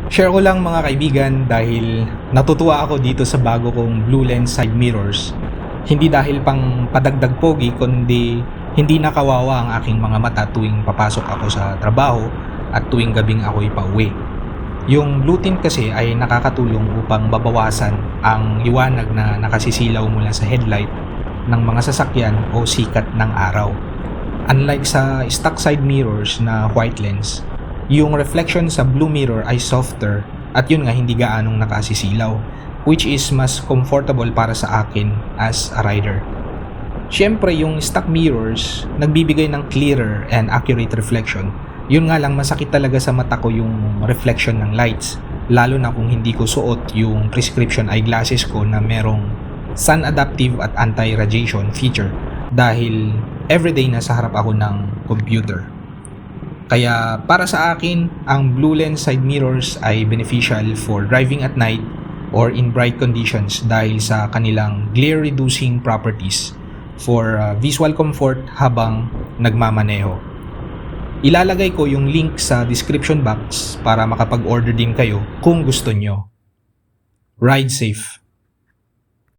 Share ko lang mga kaibigan dahil natutuwa ako dito sa bago kong Blue Lens side mirrors. Hindi dahil pang padagdag pogi kundi hindi nakawawa ang aking mga mata tuwing papasok ako sa trabaho at tuwing gabing ako'y pauwi. Yung blue tint kasi ay nakakatulong upang babawasan ang liwanag na nakasisilaw mula sa headlight ng mga sasakyan o sikat ng araw. Unlike sa stock side mirrors na white lens, yung reflection sa blue mirror ay softer at yun nga hindi gaanong nakasisilaw, which is mas comfortable para sa akin as a rider. Siyempre yung stock mirrors nagbibigay ng clearer and accurate reflection. Yun nga lang masakit talaga sa mata ko yung reflection ng lights, lalo na kung hindi ko suot yung prescription eyeglasses ko na merong sun adaptive at anti-radiation feature dahil everyday nasa harap ako ng computer. Kaya para sa akin, ang blue lens side mirrors ay beneficial for driving at night or in bright conditions dahil sa kanilang glare reducing properties for visual comfort habang nagmamaneho. Ilalagay ko yung link sa description box para makapag-order din kayo kung gusto nyo. Ride safe!